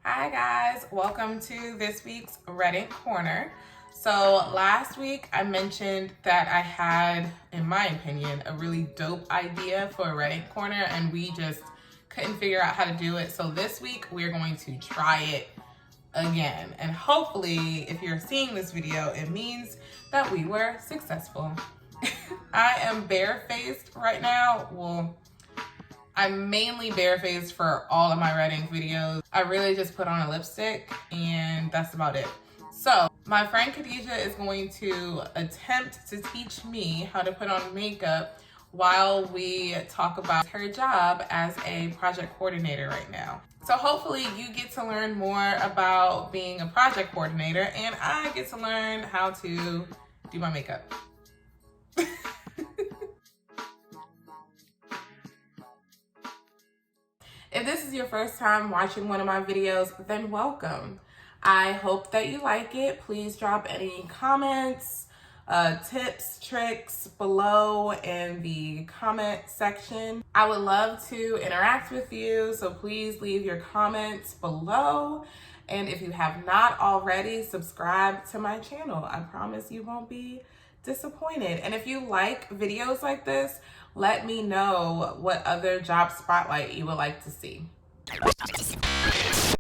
Hi guys, welcome to this week's Reddit Corner. So last week I mentioned that I had, in my opinion, a really dope idea for a Reddit Corner and we just couldn't figure out how to do it. So this week we're going to try it again. And hopefully if you're seeing this video, it means that we were successful. I am barefaced right now. Well, I'm mainly barefaced for all of my writing videos. I really just put on a lipstick and that's about it. So my friend Kadijah is going to attempt to teach me how to put on makeup while we talk about her job as a project coordinator right now. So hopefully you get to learn more about being a project coordinator and I get to learn how to do my makeup. If this is your first time watching one of my videos, then welcome. I hope that you like it. Please drop any comments, tips, tricks below in the comment section. I would love to interact with you, so please leave your comments below. And if you have not already, subscribe to my channel. I promise you won't be disappointed. And if you like videos like this, let me know what other job spotlight you would like to see. I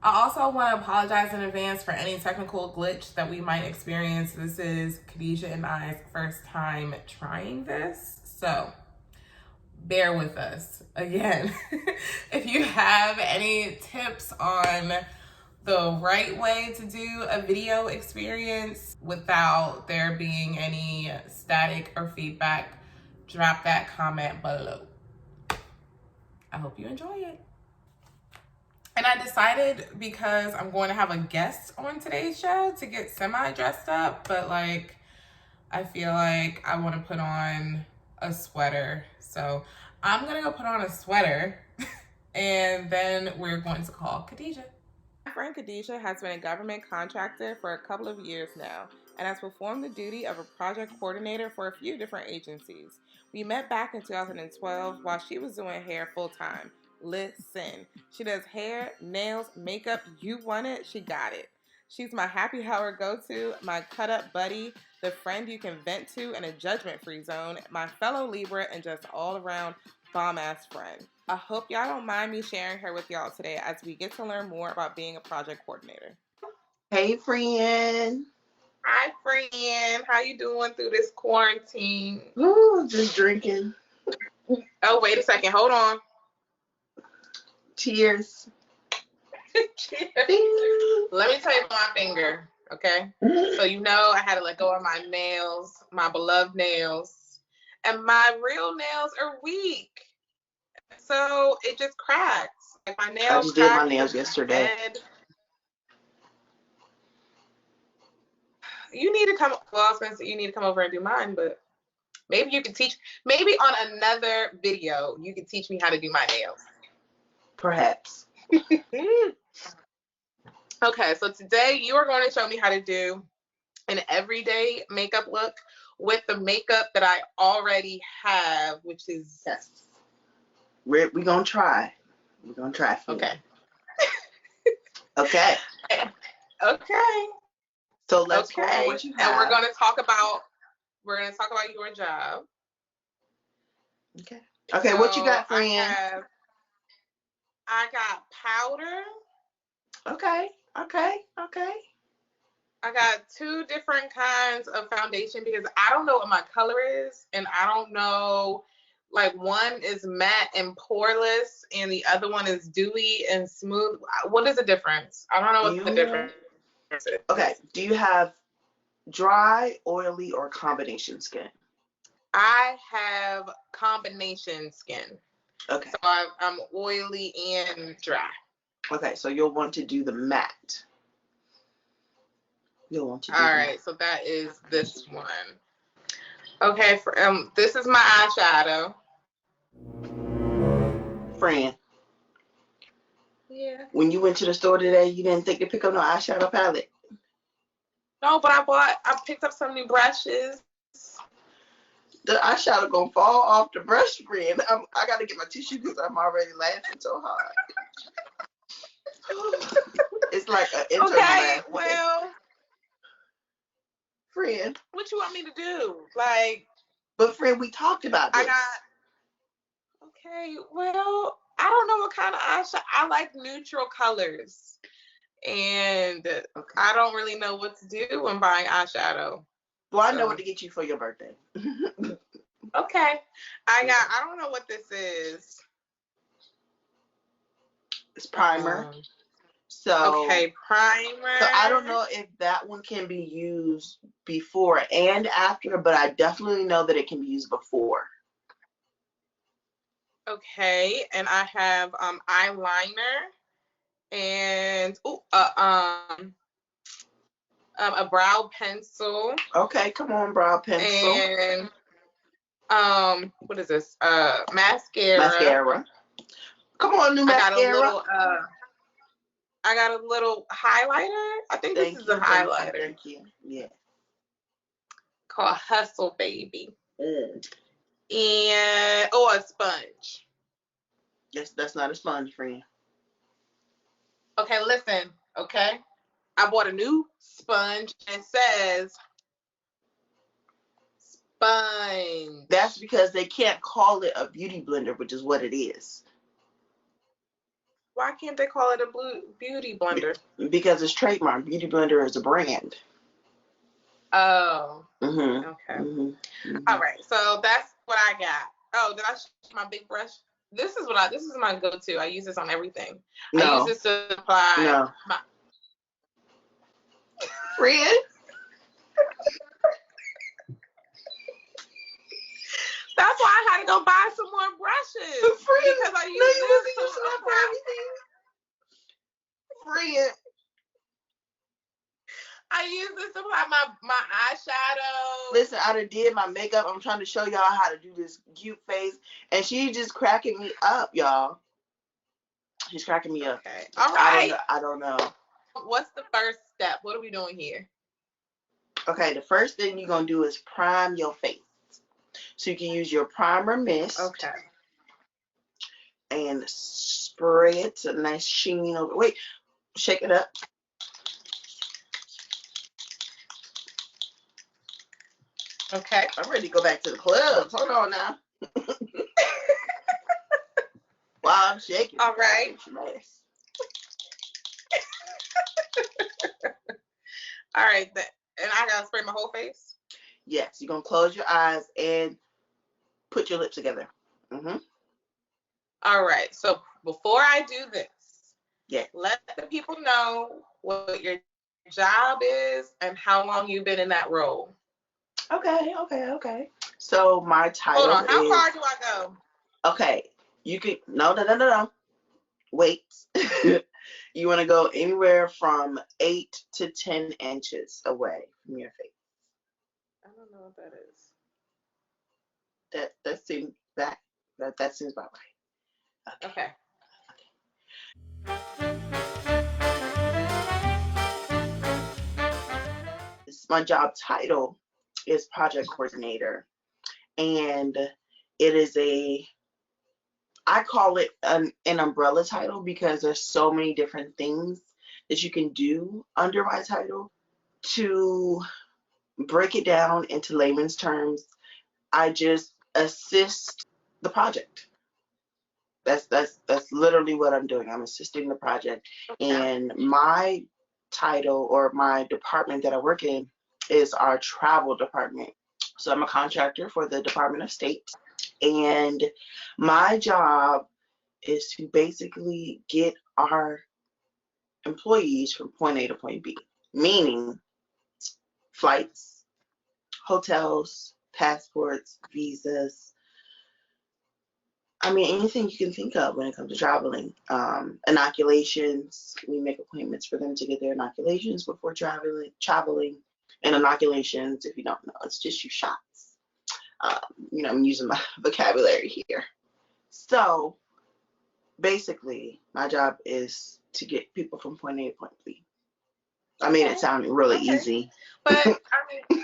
also want to apologize in advance for any technical glitch that we might experience. This is Kadijah and I's first time trying this, so bear with us. Again, if you have any tips on the right way to do a video experience without there being any static or feedback, drop that comment below. I hope you enjoy it. And I decided, because I'm going to have a guest on today's show, to get semi-dressed up, but like, I feel like I want to put on a sweater. So I'm going to go put on a sweater and then we're going to call Kadijah. My friend Kadijah has been a government contractor for a couple of years now and has performed the duty of a project coordinator for a few different agencies. We met back in 2012 while she was doing hair full-time. Listen, she does hair, nails, makeup. You want it, she got it. She's my happy hour go-to, my cut-up buddy, the friend you can vent to in a judgment-free zone, my fellow Libra, and just all-around bomb-ass friend. I hope y'all don't mind me sharing her with y'all today as we get to learn more about being a project coordinator. Hey, friend. Hi, friend. How you doing through this quarantine? Ooh, just drinking. Oh, wait a second. Hold on. Cheers. Cheers. Let me tell you my finger, okay? So you know I had to let go of my nails, my beloved nails, and my real nails are weak. So it just cracks. Like my nails I just did my nails yesterday. You need to come. Well, I was gonna say you need to come over and do mine, but maybe you could teach. Maybe on another video you could teach me how to do my nails. Perhaps. Okay, so today you are going to show me how to do an everyday makeup look with the makeup that I already have, which is yes. We're gonna try. We're gonna try. Okay. Okay. Okay. So let's go over what you have. And we're gonna talk about your job. Okay. Okay, so what you got, friend? I got powder. Okay. I got two different kinds of foundation because I don't know what my color is, and I don't know, like, one is matte and poreless and the other one is dewy and smooth. What is the difference? I don't know what the difference is. Okay, do you have dry, oily, or combination skin? I have combination skin. Okay. So I'm oily and dry. Okay, so you'll want to do the matte. You'll want to do all right, so that is this one. Okay, this is my eyeshadow. Friend. Yeah. When you went to the store today, you didn't think to pick up no eyeshadow palette? No, but I picked up some new brushes. The eyeshadow gonna fall off the brush, friend. I gotta get my tissue because I'm already laughing so hard. like an internal Okay, laugh. well, Friend. what you want me to do? Like, But friend, we talked about this. Okay, well, I don't know what kind of eyeshadow. I like neutral colors. And I don't really know what to do when buying eyeshadow. Well, I know what to get you for your birthday. Okay. I don't know what this is. It's primer. So okay, primer. So I don't know if that one can be used before and after, but I definitely know that it can be used before. Okay, and I have eyeliner and a brow pencil. Okay, come on, brow pencil. And what is this? Mascara. Mascara. Come on, new mascara. I got a little highlighter. I think this is a highlighter. Thank you. Yeah. Called Hustle Baby. Mm. And a sponge. Yes, that's not a sponge, friend. Okay, listen. Okay, I bought a new sponge and it says sponge. That's because they can't call it a beauty blender, which is what it is. Why can't they call it a beauty blender? Because it's trademark. Beauty blender is a brand. Oh. Mm-hmm. Okay. Mm-hmm. All right. So that's what I got. Oh, did I show my big brush? This is my go-to. I use this on everything. No. I use this to apply my friend. That's why I had to go buy some more brushes. Friend, because I use this to apply friend. I use this to apply my eyeshadow. Listen, I done did my makeup. I'm trying to show y'all how to do this cute face. And she's just cracking me up, y'all. She's cracking me up. Okay. All right. I don't know. What's the first step? What are we doing here? Okay, the first thing you're going to do is prime your face. So you can use your primer mist. Okay. And spray it a nice sheen over. Wait, shake it up. Okay. I'm ready to go back to the clubs. Hold on now. While I'm shaking. All right. All right. And I got to spray my whole face? Yes. You're going to close your eyes and put your lips together. Mm-hmm. All right. So before I do this, yes, let the people know what your job is and how long you've been in that role. Okay. So my title Hold on. How far do I go? Okay. You can no. Wait. You want to go anywhere from 8 to 10 inches away from your face. I don't know what that is. That seems that seems about right. Okay. My job title is project coordinator, and it is I call it an umbrella title because there's so many different things that you can do under my title. To break it down into layman's terms, I just assist the project. That's literally what I'm doing. I'm assisting the project. And my title or my department that I work in is our travel department. So I'm a contractor for the Department of State. And my job is to basically get our employees from point A to point B, meaning flights, hotels, passports, visas. I mean, anything you can think of when it comes to traveling. Inoculations, we make appointments for them to get their inoculations before traveling. And inoculations, if you don't know, it's just your shots. I'm using my vocabulary here. So basically, my job is to get people from point A to point B. I made it sound really easy. But, I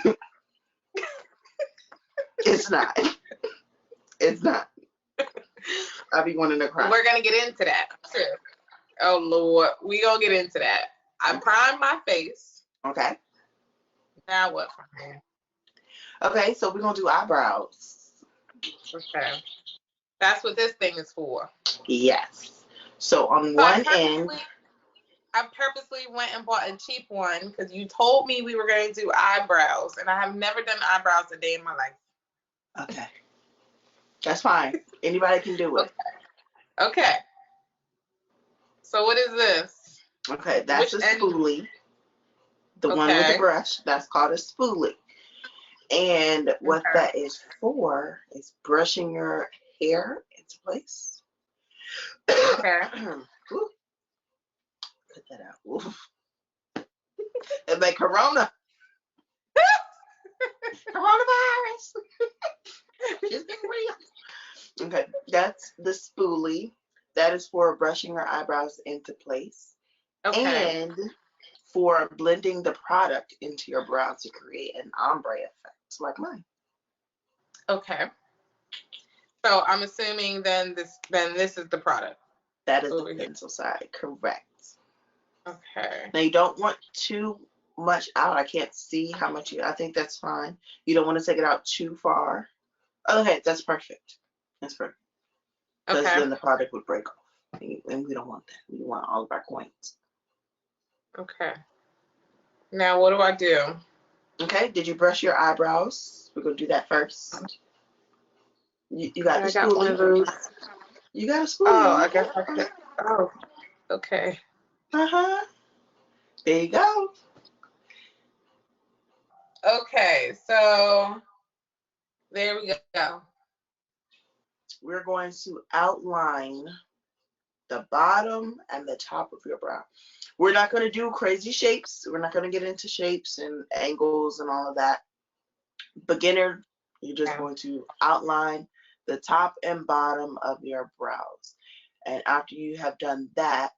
mean... It's not. It's not. I be wanting to cry. We're going to get into that, too. Oh, Lord. We going to get into that. I primed my face. Okay. Now what from here? Okay, so we're gonna do eyebrows. Okay. That's what this thing is for. Yes. So on So one end, I purposely went and bought a cheap one because you told me we were going to do eyebrows, and I have never done eyebrows a day in my life. okay, that's fine. Anybody can do it. Okay. So what is this? Okay, that's a spoolie. The one with the brush, that's called a spoolie. And what that is for is brushing your hair into place. Okay. Cut that out. Oof. It's like Corona. Coronavirus. Just being real. Okay, that's the spoolie. That is for brushing your eyebrows into place. Okay. And for blending the product into your brow to create an ombre effect, like mine. Okay. So I'm assuming then this is the product. That is the pencil side, correct. Okay. Now you don't want too much out. I can't see how much I think that's fine. You don't want to take it out too far. Okay, that's perfect. That's perfect. Because then the product would break off. And we don't want that. We want all of our coins. Okay. Now what do I do? Okay, did you brush your eyebrows? We're going to do that first. You got the spoolie. I got one of those. You got a spoolie. Oh, I guess I could. Oh, okay. Uh-huh. There you go. Okay, so there we go. We're going to outline the bottom and the top of your brow. We're not going to do crazy shapes. We're not going to get into shapes and angles and all of that. Beginner, you're just going to outline the top and bottom of your brows. And after you have done that,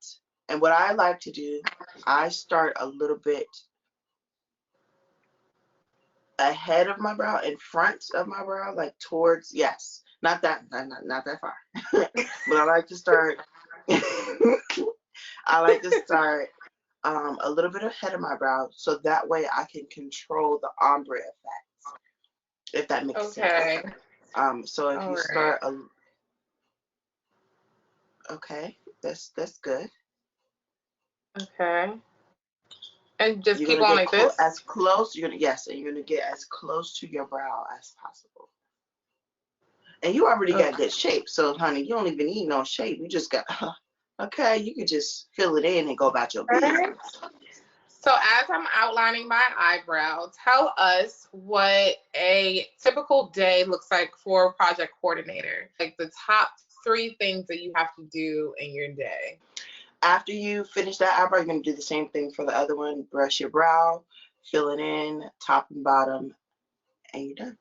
and what I like to do, I start a little bit ahead of my brow, in front of my brow, like towards, yes, not that far. But I like to start a little bit ahead of my brow, so that way I can control the ombre effects, if that makes sense. So if you start okay, that's good. Okay. And just keep on like this? As close, you're gonna get as close to your brow as possible. And you already got good shape, so honey, you don't even need no shape. You just got okay, you can just fill it in and go about your business. So as I'm outlining my eyebrow, tell us what a typical day looks like for a project coordinator. Like the top 3 things that you have to do in your day. After you finish that eyebrow, you're going to do the same thing for the other one. Brush your brow, fill it in, top and bottom, and you're done.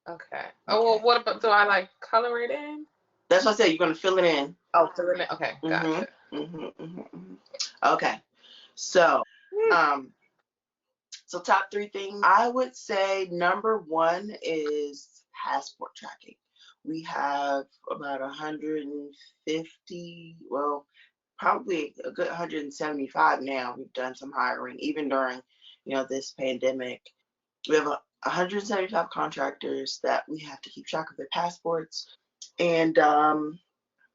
Okay. Oh, well, what about, do I like color it in? That's what I said. You're going to fill it in. Oh, fill it in. Okay, gotcha. Okay. So, so top 3 things. I would say number 1 is passport tracking. We have about 150, well, probably a good 175 now. We've done some hiring, even during, this pandemic. We have 175 contractors that we have to keep track of their passports. And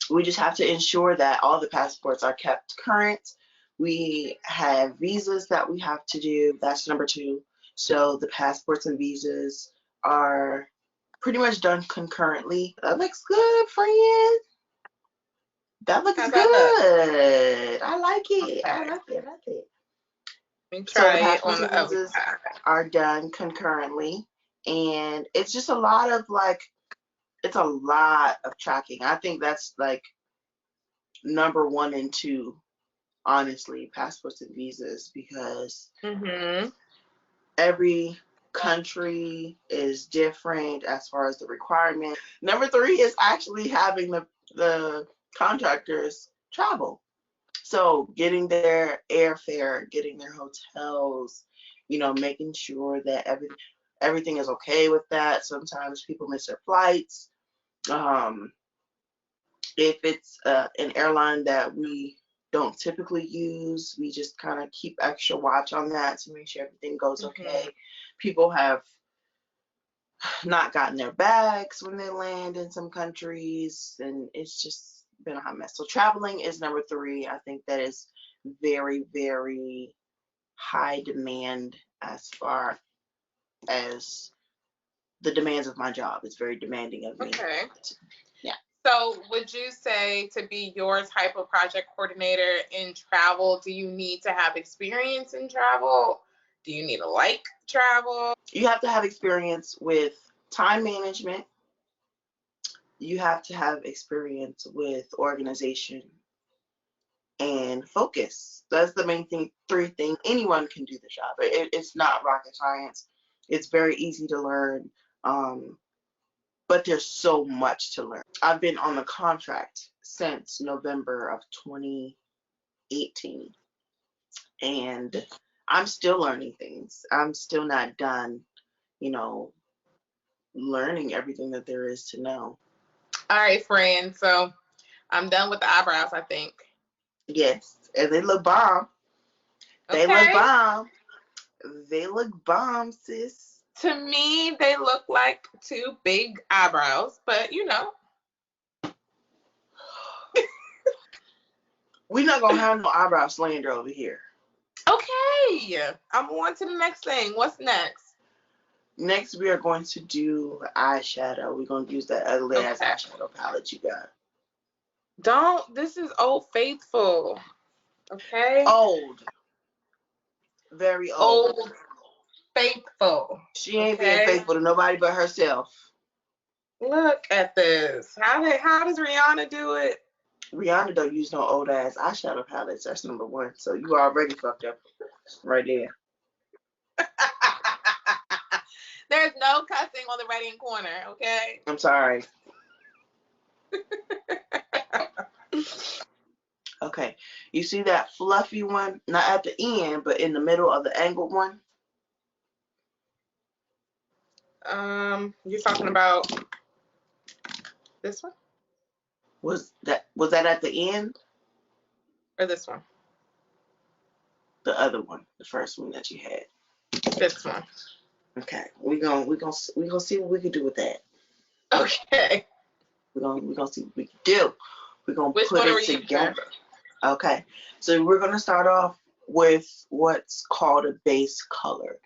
we just have to ensure that all the passports are kept current. We have visas that we have to do. That's number 2. So the passports and visas are pretty much done concurrently. That looks good, friend. That looks good. I like it. I like it. So the passports and visas are done concurrently. And it's just a lot of tracking. I think that's like number 1 and 2, honestly, passports and visas, because every country is different as far as the requirement. Number 3 is actually having the contractors travel. So getting their airfare, getting their hotels, making sure that everything is okay with that. Sometimes people miss their flights. If it's an airline that we don't typically use. We just kind of keep extra watch on that to make sure everything goes okay. People have not gotten their bags when they land in some countries, and it's just been a hot mess. So traveling is number 3. I think that is very, very high demand as far as the demands of my job. It's very demanding of me. Okay. Yeah. So would you say to be your type of project coordinator in travel, do you need to have experience in travel? Do you need to like travel? You have to have experience with time management. You have to have experience with organization and focus. That's the main thing. 3 things. Anyone can do the job. It's not rocket science. It's very easy to learn, but there's so much to learn. I've been on the contract since November of 2018, and I'm still learning things. I'm still not done, learning everything that there is to know. All right, friend. So I'm done with the eyebrows, I think. Yes, and they look bomb. They look bomb. They look bomb, sis. To me, they look like 2 big eyebrows, but We're not gonna have no eyebrow slander over here. Okay, I'm on to the next thing. What's next? Next, we are going to do eyeshadow. We're gonna use that ugly ass eyeshadow palette you got. This is Old Faithful. Okay. Old. Very old. Old Faithful. She ain't being faithful to nobody but herself. Look at this. How does Rihanna do it? Rihanna don't use no old ass eyeshadow palettes. That's number 1. So you already fucked up right there. There's no cussing on the right-hand corner, okay? I'm sorry. Okay. You see that fluffy one? Not at the end, but in the middle of the angled one? You're talking about this one? Was that at the end? Or this one? The other one, the first one that you had. This one. Okay, we gonna see what we can do with that. Okay. We're gonna see what we can do. We're gonna Which put it together. Okay, so we're gonna start off with what's called a base color.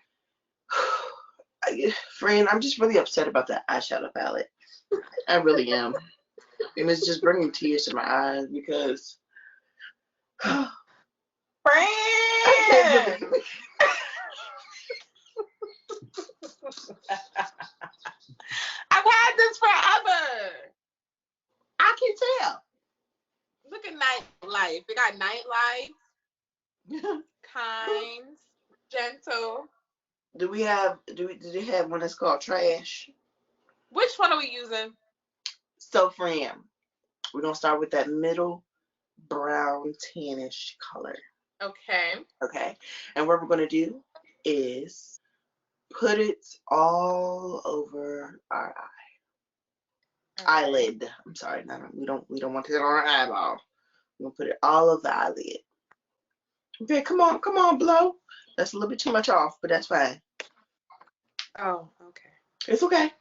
Friend, I'm just really upset about that eyeshadow palette. I really am, and it's just bringing tears to my eyes because. Friend. I've had this forever. I can tell. Look at Nightlife. They got Nightlife, kind, gentle. Do they have one that's called Trash? Which one are we using? So, friend, we're gonna start with that middle brown tannish color. Okay. And what we're gonna do is put it all over our eyelid. I'm sorry, we don't want it on our eyeball. We're gonna put it all over the eyelid. Okay, come on, blow. That's a little bit too much off, but that's fine. Oh, okay. It's okay.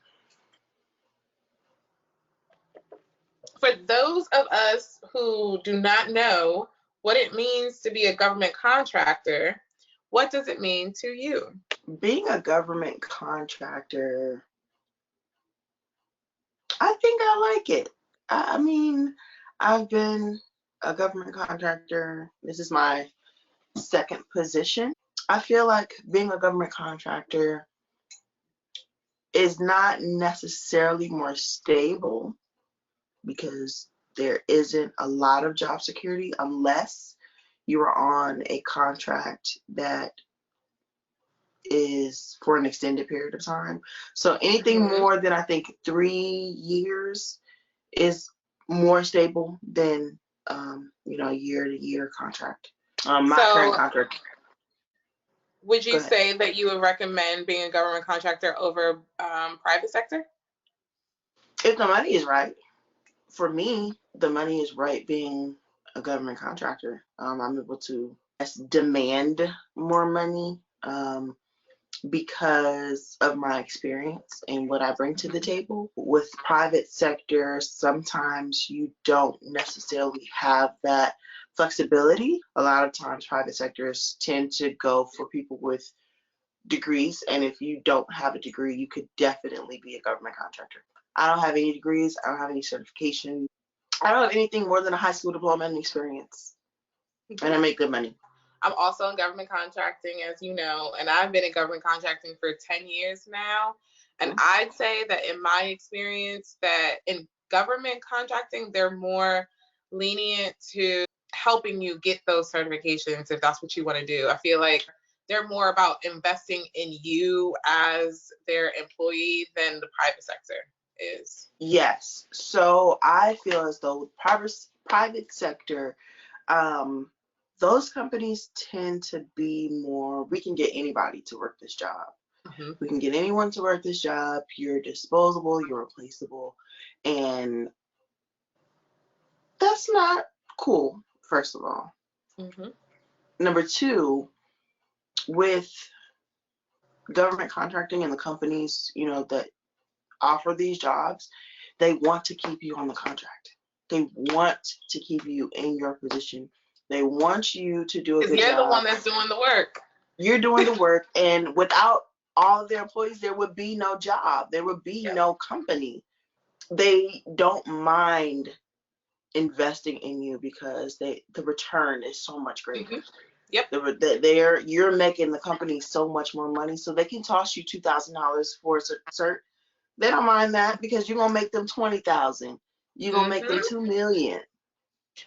For those of us who do not know what it means to be a government contractor, what does it mean to you? Being a government contractor, I think I like it. I mean, I've been a government contractor. This is my 2nd position. I feel like being a government contractor is not necessarily more stable because there isn't a lot of job security unless you are on a contract that is for an extended period of time. So anything more than I think 3 years is more stable than a year-to-year contract. My current contract. Would you say that you would recommend being a government contractor over private sector? If the money is right. For me, the money is right being a government contractor. I'm able to demand more money because of my experience and what I bring to the table. With private sector, sometimes you don't necessarily have that flexibility. A lot of times private sectors tend to go for people with degrees, and if you don't have a degree, you could definitely be a government contractor. I don't have any degrees. I don't have any certification. I don't have anything more than a high school diploma and experience, and I make good money. I'm also in government contracting, as you know, and I've been in government contracting for 10 years now. And I'd say that in my experience, that in government contracting, they're more lenient to helping you get those certifications if that's what you want to do. I feel like they're more about investing in you as their employee than the private sector is. Yes. So I feel as though private sector, those companies tend to be more, we can get anybody to work this job. Mm-hmm. We can get anyone to work this job. You're disposable, you're replaceable. And that's not cool, first of all. Mm-hmm. Number two, with government contracting and the companies, that offer these jobs, they want to keep you on the contract. They want to keep you in your position. They want you to do a good job. You're the one that's doing the work. You're doing the work, and without all of their employees, there would be no job. There would be no company. They don't mind investing in you because the return is so much greater. Mm-hmm. Yep. You're making the company so much more money, so they can toss you $2,000 for a cert. They don't mind that because you're gonna make them $20,000. You're gonna make them $2 million.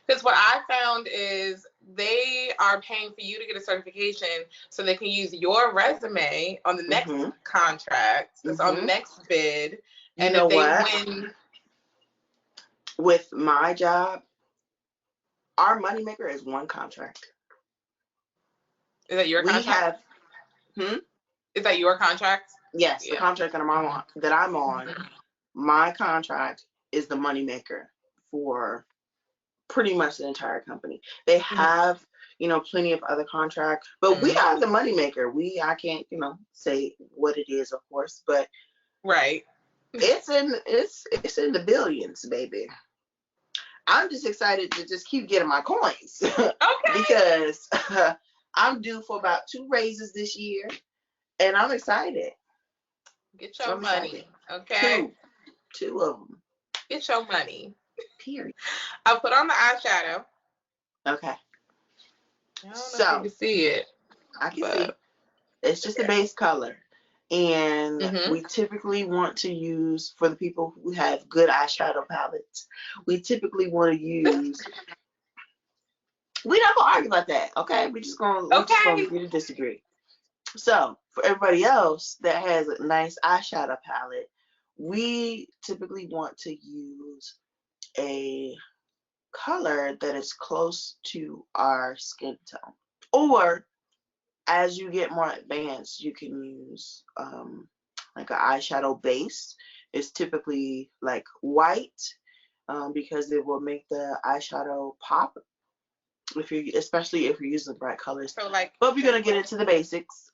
Because what I found is they are paying for you to get a certification so they can use your resume on the next contract, on the next bid. And if they win. With my job, our moneymaker is one contract. Is that your contract? Is that your contract? Yes, the contract that I'm on, my contract is the moneymaker for pretty much the entire company. They have, plenty of other contracts, but we are the moneymaker. I can't, say what it is, of course, but it's in the billions, baby. I'm just excited to just keep getting my coins. Because I'm due for about 2 raises this year, and I'm excited. Get your money, okay? Two of them. Get your money. Period. I put on the eyeshadow. Okay. I don't know if you can see it. I can see. It's just a base color. And we typically want to use, for the people who have good eyeshadow palettes, we typically want to use, we're not going to argue about that, okay? We're just going to agree to disagree. So, for everybody else that has a nice eyeshadow palette, we typically want to use a color that is close to our skin tone. Or, as you get more advanced, you can use like an eyeshadow base. It's typically like white because it will make the eyeshadow pop. Especially if you're using bright colors. So but we're gonna get into the basics.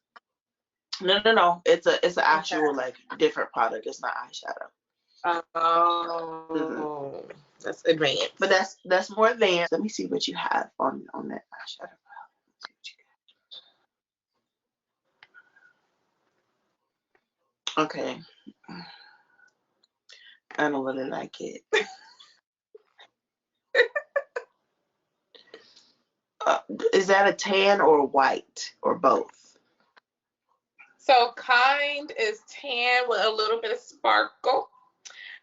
No. It's an actual different product. It's not eyeshadow. Oh, that's advanced. But that's more advanced. Let me see what you have on that eyeshadow. Okay. I don't really like it. Is that a tan or white or both? So Kind is tan with a little bit of sparkle,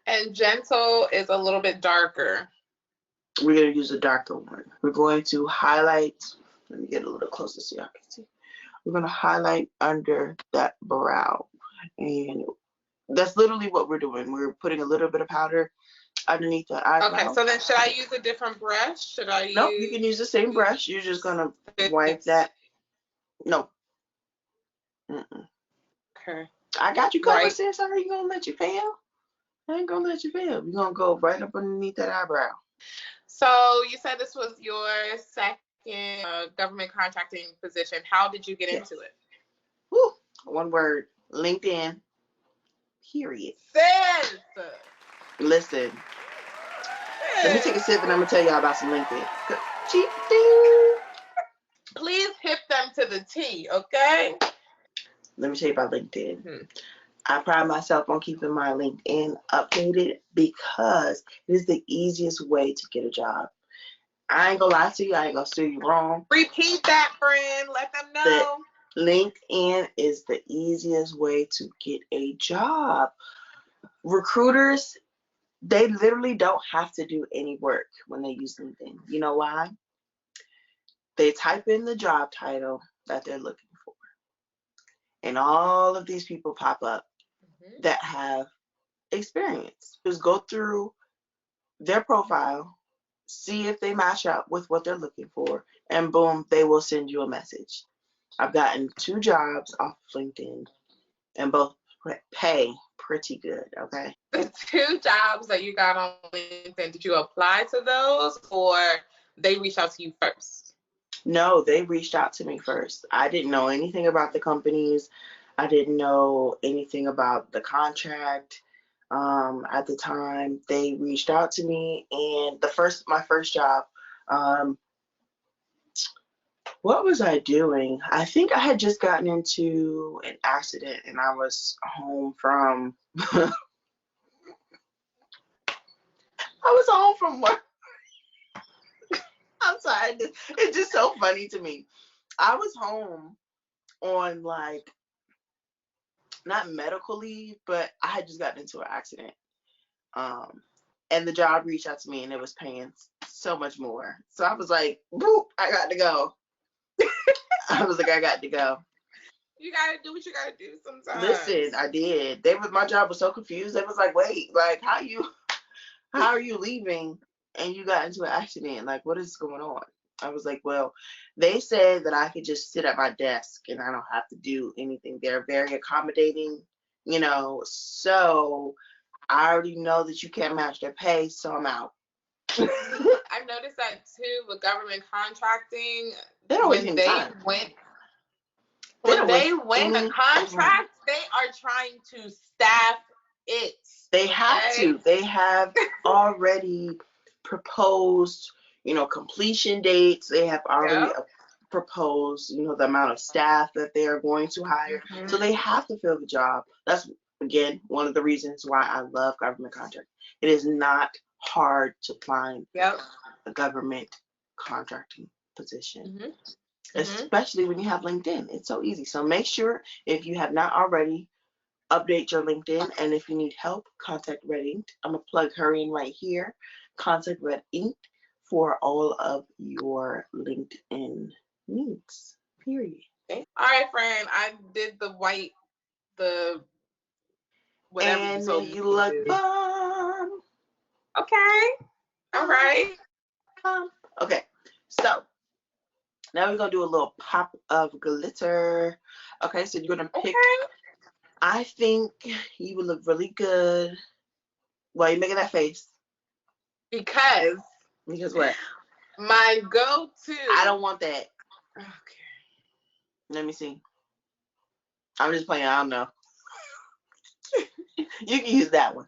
and Gentle is a little bit darker. We're going to use a darker one. We're going to highlight. Let me get a little closer so y'all can see. We're going to highlight under that brow. And that's literally what we're doing. We're putting a little bit of powder underneath the eyebrow. Okay, so then should I use a different brush? Nope, you can use the same brush. You're just going to wipe that. No. Okay. I got you covered, sis. Are you going to let you fail? I ain't going to let you fail. We're going to go right up underneath that eyebrow. So you said this was your second government contracting position. How did you get into it? Woo. One word, LinkedIn. Period. Sis! Listen, let me take a sip and I'm gonna tell y'all about some LinkedIn. Please hit them to the T, okay? Let me tell you about LinkedIn. I pride myself on keeping my LinkedIn updated because it is the easiest way to get a job. I ain't gonna lie to you, I ain't gonna steer you wrong. Repeat that, friend. Let them know. LinkedIn is the easiest way to get a job. Recruiters, they literally don't have to do any work when they use LinkedIn. You know why? They type in the job title that they're looking for, and all of these people pop up that have experience. Just go through their profile, see if they match up with what they're looking for, and boom, they will send you a message. I've gotten 2 jobs off of LinkedIn, and both pay pretty good, okay? The 2 jobs that you got on LinkedIn, did you apply to those, or they reached out to you first? No, they reached out to me first. I didn't know anything about the companies. I didn't know anything about the contract. At the time, they reached out to me, and my first job, what was I doing? I think I had just gotten into an accident, and I was home from I was home from work. I'm sorry, it's just so funny to me. I was home on like not medical leave, but I had just gotten into an accident. And the job reached out to me, and it was paying so much more. So I was like, "Whoop! I got to go." I was like, "I got to go." You gotta do what you gotta do sometimes. Listen, I did. My job was so confused. They was like, "Wait, like how are you leaving and you got into an accident? Like, what is going on?" I was like, "Well, they said that I could just sit at my desk and I don't have to do anything. They're very accommodating, so I already know that you can't match their pay, so I'm out." I've noticed that too with government contracting. They don't waste any time. When they win a contract, they are trying to staff it. They have to. They have already proposed, completion dates. They have already proposed, the amount of staff that they are going to hire. So they have to fill the job. That's, again, one of the reasons why I love government contracting. It is not hard to find a government contracting position, especially when you have LinkedIn. It's so easy. So make sure, if you have not already, update your LinkedIn, and if you need help, contact Red Ink. I'm gonna plug her in right here. Contact Red Ink for all of your LinkedIn needs. Period. All right, friend. I did the whatever and you told me you look bomb. Okay. All right. Okay. So now we're gonna do a little pop of glitter. Okay, so you're gonna pick. Okay. I think you would look really good. Why are you making that face? Because what? My go-to. I don't want that. Okay. Let me see. I'm just playing. I don't know. You can use that one.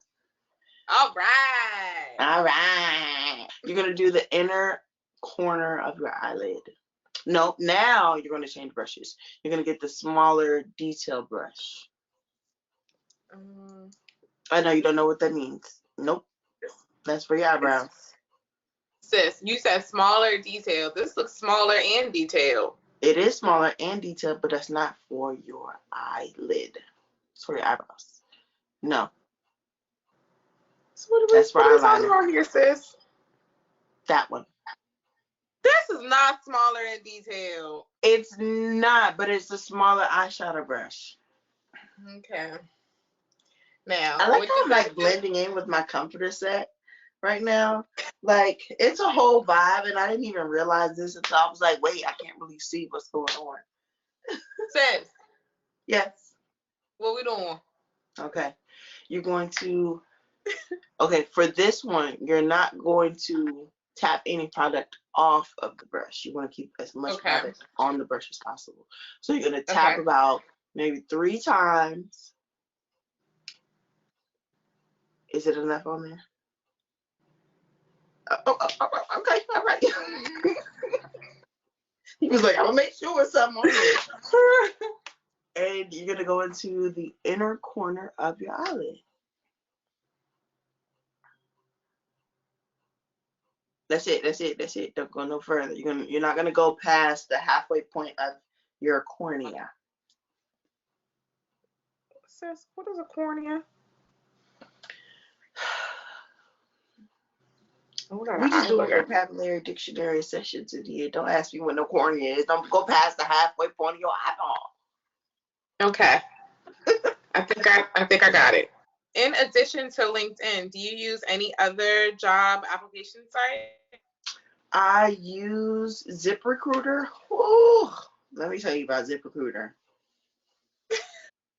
All right. All right. You're going to do the inner corner of your eyelid. No, now you're going to change brushes. You're going to get the smaller detail brush. I know you don't know what that means. Nope. That's for your eyebrows. Sis, you said smaller detail. This looks smaller and detailed. It is smaller and detailed, but that's not for your eyelid. It's for your eyebrows. No. So what are we talking about here, sis? That one. This is not smaller and detailed. It's not, but it's a smaller eyeshadow brush. Okay. Now, I like how I'm like blending in with my comforter set right now. Like, it's a whole vibe, and I didn't even realize this until I was like, wait, I can't really see what's going on. Sis. Yes. What we doing? Okay. You're going to, okay, for this one, you're not going to tap any product off of the brush. You want to keep as much Okay. product on the brush as possible. So you're going to tap about maybe 3 times. Is it enough on there? Okay, all right. He was like, I'm going to make sure it's something on there. And you're going to go into the inner corner of your eyelid. That's it. Don't go no further. You're not gonna go past the halfway point of your cornea. Sis, what is a cornea? We just do a vocabulary dictionary sessions in here. Don't ask me what no cornea is. Don't go past the halfway point of your eyeball. Okay. I think I got it. In addition to LinkedIn, do you use any other job application site? I use ZipRecruiter. Ooh, let me tell you about ZipRecruiter.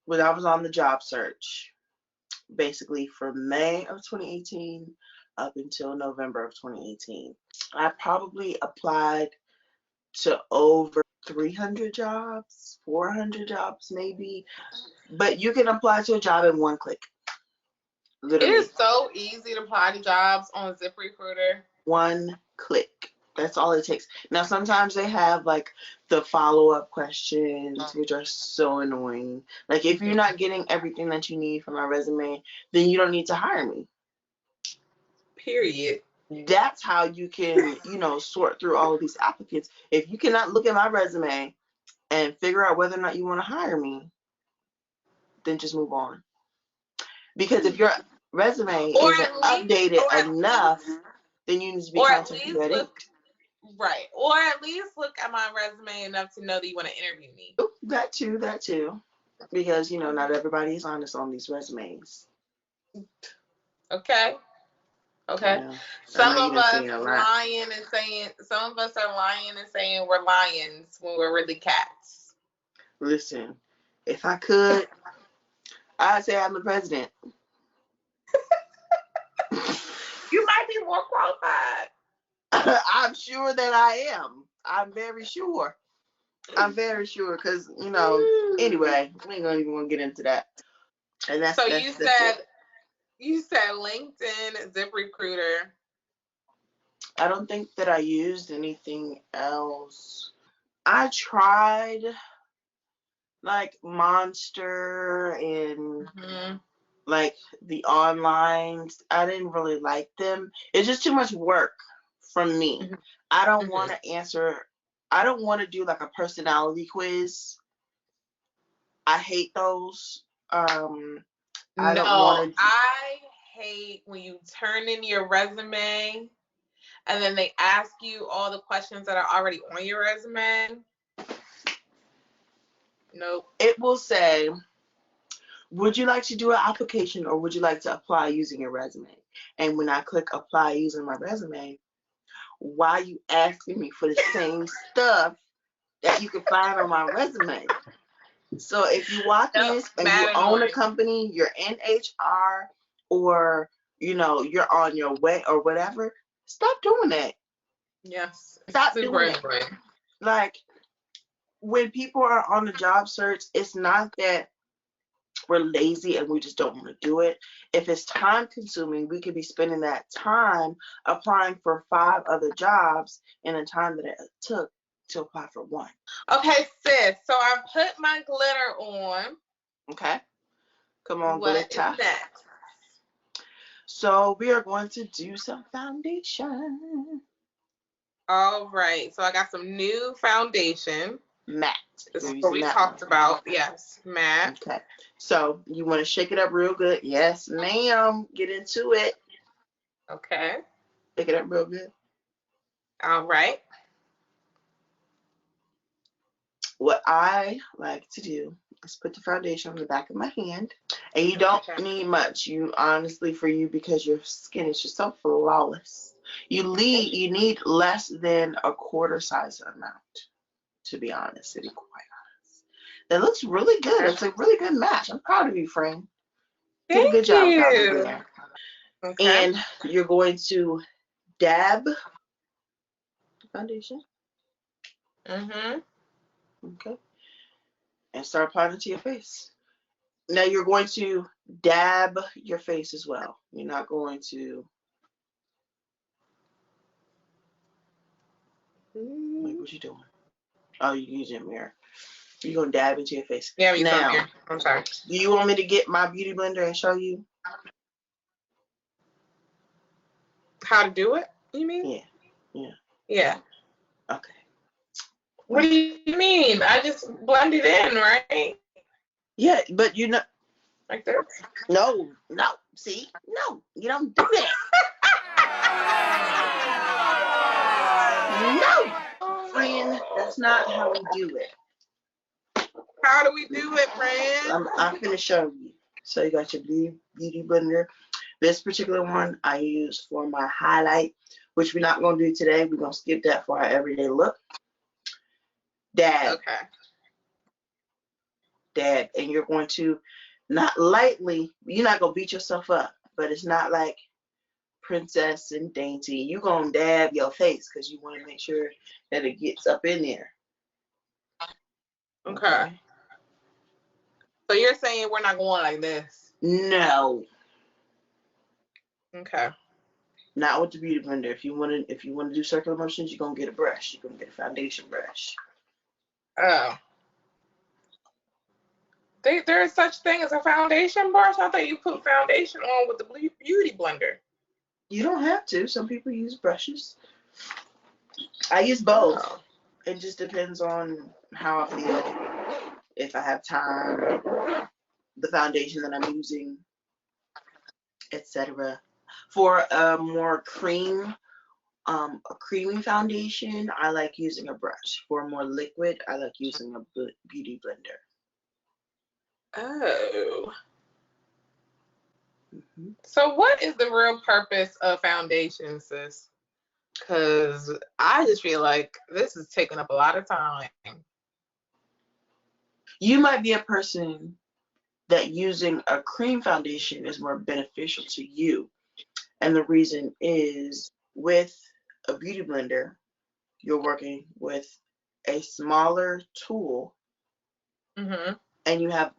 When I was on the job search, basically from May of 2018 up until November of 2018, I probably applied to over 300 jobs, 400 jobs maybe. But you can apply to a job in one click. Literally. It is so easy to apply to jobs on ZipRecruiter. One click. That's all it takes. Now, sometimes they have like the follow-up questions, which are so annoying. Like, if you're not getting everything that you need for my resume, then you don't need to hire me. Period. That's how you can, sort through all of these applicants. If you cannot look at my resume and figure out whether or not you want to hire me, then just move on. Because if your resume isn't updated enough, then you need to be contacted at it. Right. Or at least look at my resume enough to know that you want to interview me. Ooh, that too. Because, not everybody is honest on these resumes. Okay. Some of us are lying and saying we're lions when we're really cats. Listen, if I could, I'd say I'm the president. You might be more qualified. I'm sure that I am. I'm very sure because, anyway, we ain't gonna even want to get into that. And that's so that's, you said LinkedIn, ZipRecruiter. I don't think that I used anything else. I tried like Monster and like the online. I didn't really like them. It's just too much work from me. I don't want to answer. I don't want to do like a personality quiz. I hate those. I hate when you turn in your resume and then they ask you all the questions that are already on your resume. Nope. It will say, would you like to do an application or would you like to apply using your resume? And when I click apply using my resume, why are you asking me for the same stuff that you can find on my resume? So if you watch this and you own a company, you're in HR or, you're on your way or whatever, stop doing that. Yes. Stop doing it. Like, when people are on the job search, it's not that we're lazy and we just don't want to do it. If it's time consuming, we could be spending that time applying for 5 other jobs in the time that it took to apply for one. Okay, sis. So I put my glitter on. Okay. Come on, what glitter. Is next? So we are going to do some foundation. All right. So I got some new foundation. Matte. This is what we talked about. Yes, matte. Okay. So you want to shake it up real good. Yes, ma'am. Get into it. Okay. Shake it up real good. All right. What I like to do is put the foundation on the back of my hand. And you don't need much. You honestly, for you, because your skin is just so flawless. You need less than a quarter size amount, to be honest, to be quite honest. That looks really good. It's a really good match. I'm proud of you, friend. Did a good job there. Okay. And you're going to dab foundation. Mm-hmm. Okay. And start applying it to your face. Now you're going to dab your face as well. You're not going to, like, what you doing? Oh, you're using a mirror. You're going to dab into your face. Yeah, you now, here. I'm sorry. Do you want me to get my beauty blender and show you? How to do it, you mean? Yeah. Yeah. Yeah. Okay. What do you mean? I just blend it in, right? Yeah, but you know. Like this? No. See? No, you don't do that. No, friend, that's not how we do it. How do we do it, friend? I'm gonna show you. So you got your beauty blender. This particular one I use for my highlight, which we're not gonna do today. We're gonna skip that for our everyday look. Dab. Okay. Dab, and you're going to not lightly. You're not gonna beat yourself up, but it's not like princess and dainty. You're gonna dab your face because you want to make sure that it gets up in there. Okay. So you're saying we're not going like this? No. Okay. Not with the beauty blender. If you want to do circular motions, you're gonna get a brush. You're gonna get a foundation brush. Oh. There is such thing as a foundation brush? I thought you put foundation on with the beauty blender. You don't have to. Some people use brushes. I use both. Oh. It just depends on how I feel. If I have time, the foundation that I'm using, etc. For a more a creamy foundation, I like using a brush. For more liquid, I like using a beauty blender. Oh. Mm-hmm. So what is the real purpose of foundation, sis? Because I just feel like this is taking up a lot of time. You might be a person that using a cream foundation is more beneficial to you. And the reason is with a beauty blender, you're working with a smaller tool and you have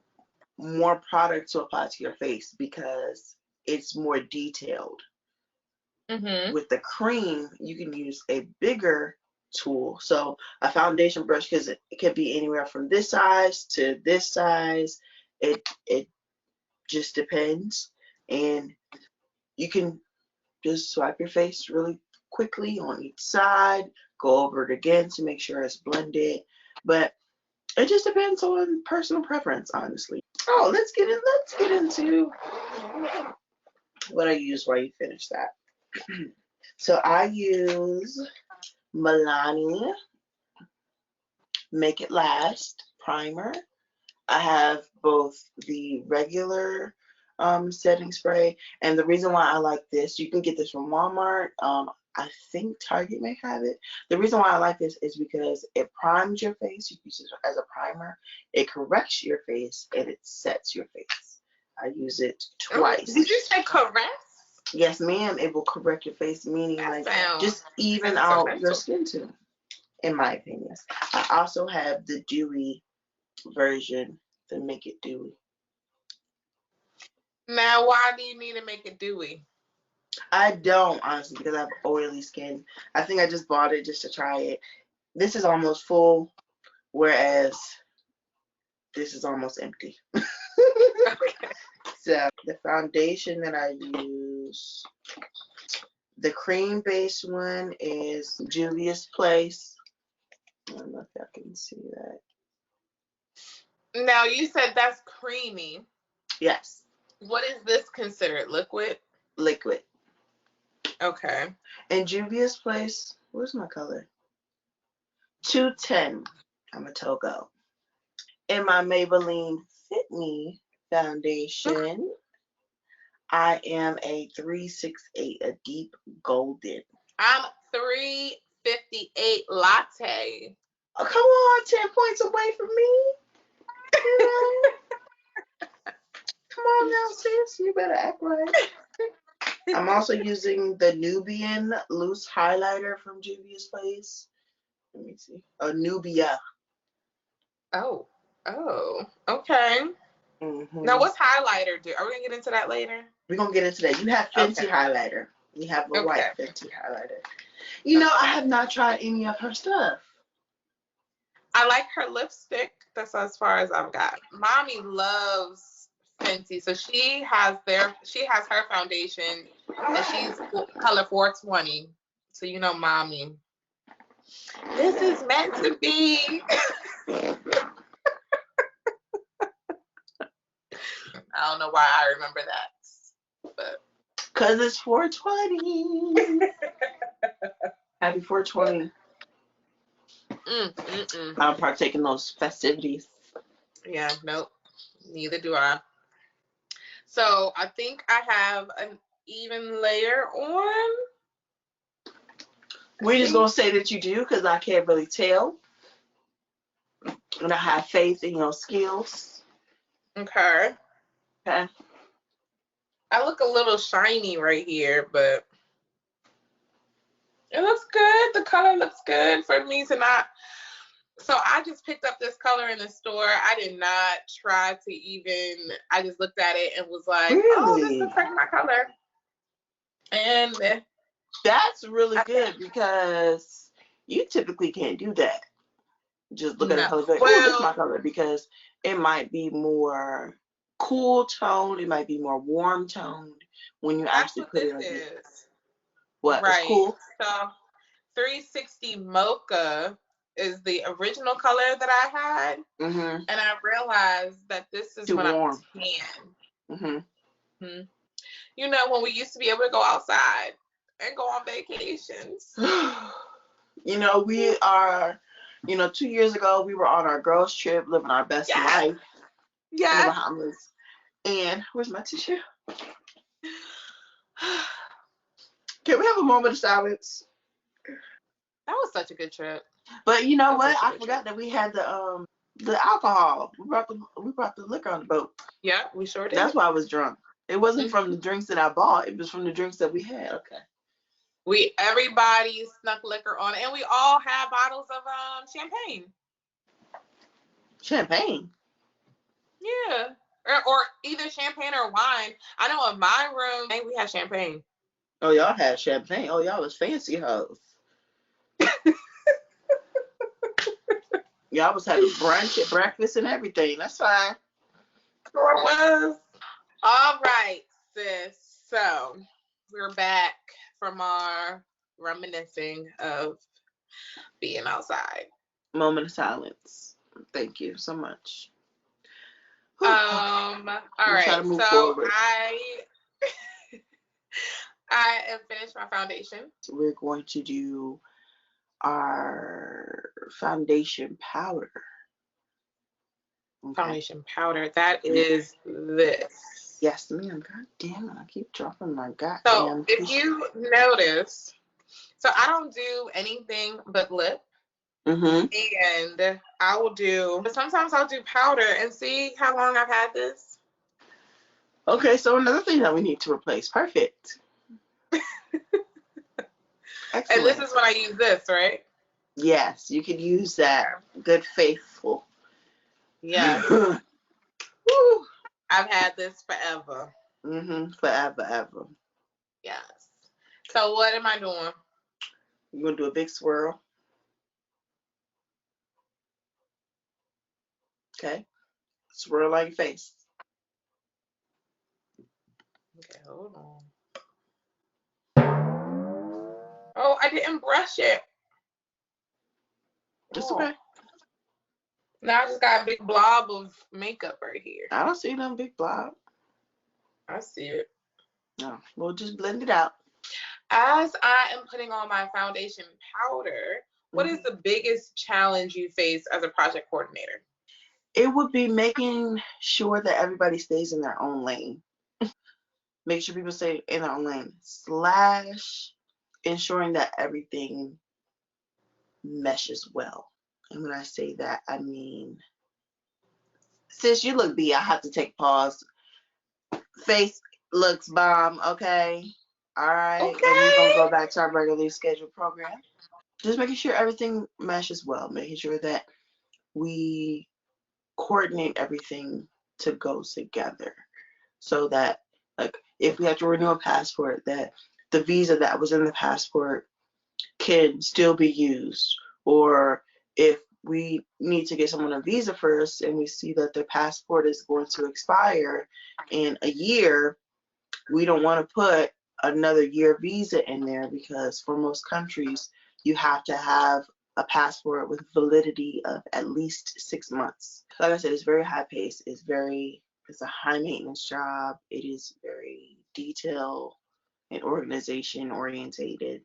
more product to apply to your face because it's more detailed. With the cream, you can use a bigger tool. So a foundation brush, because it can be anywhere from this size to this size. It just depends. And you can just swipe your face really quickly on each side, go over it again to make sure it's blended. But it just depends on personal preference, honestly. Oh, let's get into what I use while you finish that. So I use Milani Make It Last primer. I have both the regular setting spray, and the reason why I like this, you can get this from Walmart. I think Target may have it. The reason why I like this is because it primes your face. You use it as a primer. It corrects your face and it sets your face. I use it twice. Did you say correct? Yes, ma'am. It will correct your face, meaning That like just even out your skin tone, in my opinion. I also have the dewy version to make it dewy. Now, why do you need to make it dewy? I don't, honestly, because I have oily skin. I think I just bought it just to try it. This is almost full, whereas this is almost empty. Okay. So the foundation that I use, the cream-based one is Juvia's Place. I don't know if y'all can see that. Now, you said that's creamy. Yes. What is this considered? Liquid? Liquid. Okay. And Juvia's Place, where's my color? 210. I'm a Togo. In my Maybelline Fit Me foundation, I am a 368, a deep golden. I'm 358 latte. Oh, come on, 10 points away from me. Come on now, sis. You better act right. I'm also using the Nubian loose highlighter from Juvia's Place. Let me see. A Nubia. Oh, okay. Now, what's highlighter do? Are we gonna get into that later? We're gonna get into that. You have Fenty highlighter. You have a white Fenty highlighter. You know, I have not tried any of her stuff. I like her lipstick. That's as far as I've got. Mommy loves Fenty, so she has her foundation, and she's color 420. So you know, Mommy, this is meant to be. I don't know why I remember that, but cause it's 420. Happy 420. I'm partaking those festivities. Yeah, nope. Neither do I. So I think I have an even layer on. We're just gonna say that you do, because I can't really tell. And I have faith in your skills. Okay. Okay. I look a little shiny right here, but it looks good. The color looks good for me to not. So I just picked up this color in the store. I did not try to even. I just looked at it and was like, "Oh, this looks like my color." And that's really good, because you typically can't do that. Just look at the color, like, oh, this is my color, because it might be more cool toned, it might be more warm toned when you actually put it on. What? Right. It's cool. So 360 Mocha is the original color that I had, and I realized that this is when I'm tan. You know, when we used to be able to go outside and go on vacations. You know, we are, 2 years ago, we were on our girls' trip, living our best life in the Bahamas. And where's my tissue? Can we have a moment of silence? That was such a good trip. But you know what? I forgot that we had the alcohol. We brought the liquor on the boat. Yeah, we sure did. That's why I was drunk. It wasn't from the drinks that I bought. It was from the drinks that we had. Okay. Everybody snuck liquor on, and we all had bottles of champagne. Champagne? Yeah. Or either champagne or wine. I know in my room we had champagne. Oh, y'all had champagne. Oh, y'all was fancy hoes. Y'all was having brunch and breakfast and everything. That's fine. Sure was. All right, sis. So we're back from our reminiscing of being outside. Moment of silence. Thank you so much. All right. So I have finished my foundation. We're going to do our foundation powder. Okay. Foundation powder. That is this. Yes, ma'am. God damn it. I keep dropping my goddamn. So if you notice, so I don't do anything but lip. And I will sometimes I'll do powder, and see how long I've had this. Okay, so another thing that we need to replace. Perfect. Excellent. And this is when I use this, right? Yes, you can use that. Good faithful. Yeah. I've had this forever. Forever, ever. Yes. So what am I doing? You're going to do a big swirl. Okay. Swirl on your face. Okay, hold on. Oh, I didn't brush it. It's okay. Now I just got a big blob of makeup right here. I don't see no big blob. I see it. No, we'll just blend it out. As I am putting on my foundation powder, what is the biggest challenge you face as a project coordinator? It would be making sure that everybody stays in their own lane. Make sure people stay in their own lane. / ensuring that everything meshes well. And when I say that, I mean, sis, you look B. I have to take pause. Face looks bomb, okay? All right, and we're gonna Okay. go back to our regularly scheduled program. Just making sure everything meshes well, making sure that we coordinate everything to go together, so that, like, if we have to renew a passport, that the visa that was in the passport can still be used, or if we need to get someone a visa first and we see that their passport is going to expire in a year, we don't want to put another year visa in there, because for most countries you have to have a passport with validity of at least 6 months. Like I said, it's very high paced. It's a high maintenance job. It is very detail and organization orientated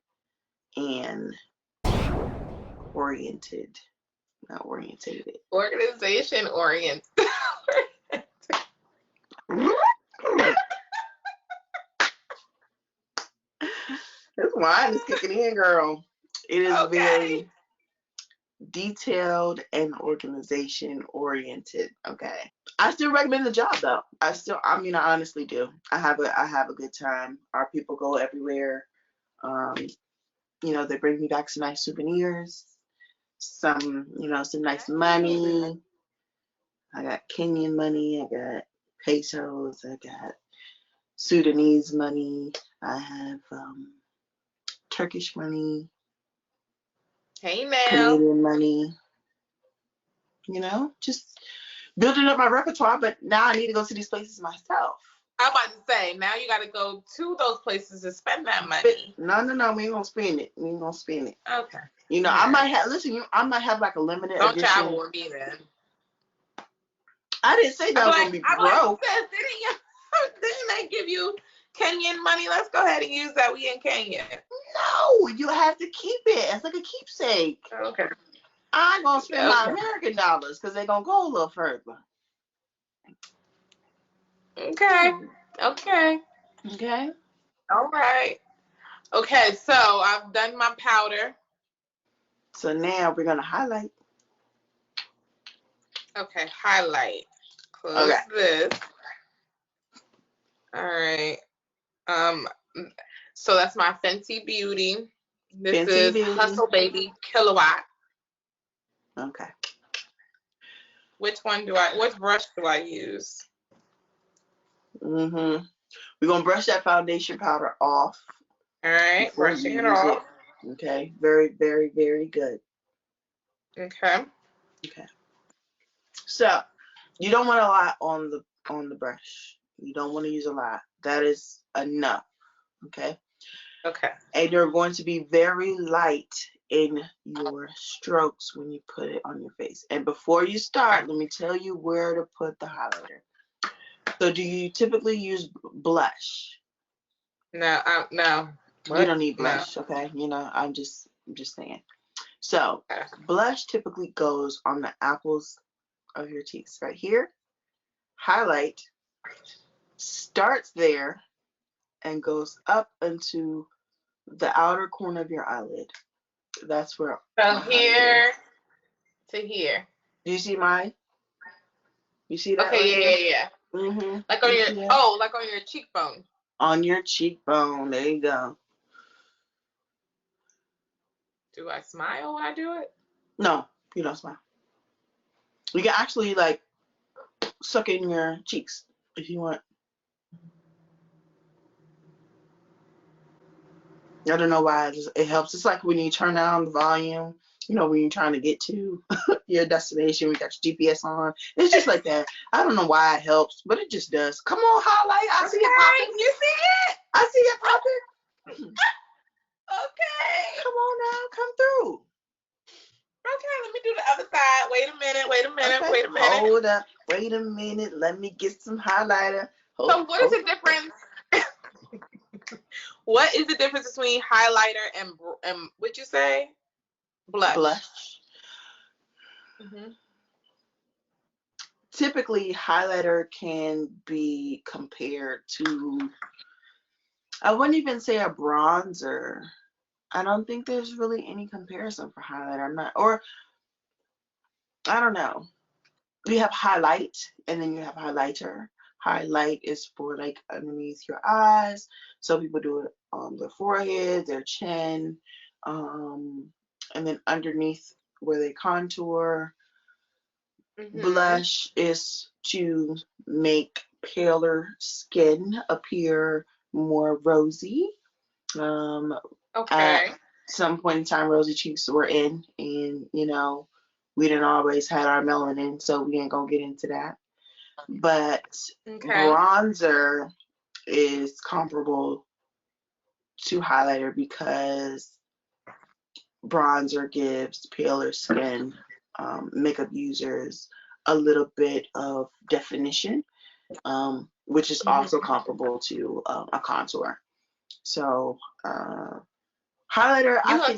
and oriented, not orientated. Organization oriented. This wine is kicking in, girl. It is Okay. very detailed and organization oriented. Okay. I still recommend the job though. I honestly do. I have a good time. Our people go everywhere. Um, they bring me back some nice souvenirs, some nice money. I got Kenyan money, I got pesos, I got Sudanese money, I have Turkish money, Hey now. Canadian money, just building up my repertoire, but now I need to go to these places myself. I'm about to say, now you got to go to those places to spend that money. No, we ain't gonna spend it. Okay. I might have like a limited Don't edition. travel with me then. I didn't say that I was gonna be broke. Didn't they give you Kenyan money? Let's go ahead and use that. We in Kenya. No, you have to keep it. It's like a keepsake. Okay. I ain't gonna spend my American dollars because they're gonna go a little further. Okay. Okay. All right. Okay, so I've done my powder. So now we're gonna highlight. Okay, highlight. Close this. All right. So that's my Fenty Beauty. This is Hustle Baby Kilowatt. Okay. Which brush do I use? We're gonna brush that foundation powder off. All right, brushing it off. Okay, very, very, very good. Okay. So you don't want a lot on the brush. You don't want to use a lot. That is enough. Okay. And you're going to be very light in your strokes when you put it on your face. And before you start, let me tell you where to put the highlighter. So do you typically use blush? No. You don't need blush, no. Okay? I'm just saying. So blush typically goes on the apples of your cheeks, right here. Highlight starts there and goes up into the outer corner of your eyelid. That's where. From here to here. Do you see mine? You see that? Okay, yeah. Like on like on your cheekbone. On your cheekbone. There you go. Do I smile when I do it? No, you don't smile. You can actually suck in your cheeks if you want. I don't know why. It helps. It's like when you turn down the volume, when you're trying to get to your destination, we got your GPS on. It's just like that. I don't know why it helps, but it just does. Come on, highlight. I see it popping. You see it? I see it popping. Okay. Come on now. Come through. Okay, let me do the other side. Wait a minute. Hold up. Wait a minute. Let me get some highlighter. So what is the difference? What is the difference between highlighter and what'd you say? Blush. Typically, highlighter can be compared to, I wouldn't even say a bronzer. I don't think there's really any comparison for highlighter. I don't know. You have highlight and then you have highlighter. Highlight is for like underneath your eyes. Some people do it on their forehead, their chin, and then underneath where they contour. Blush is to make paler skin appear more rosy. At some point in time, rosy cheeks were in, and we didn't always had our melanin, so we ain't gonna get into that. But bronzer is comparable to highlighter because bronzer gives paler skin makeup users a little bit of definition, which is also comparable to a contour. So highlighter, you're gonna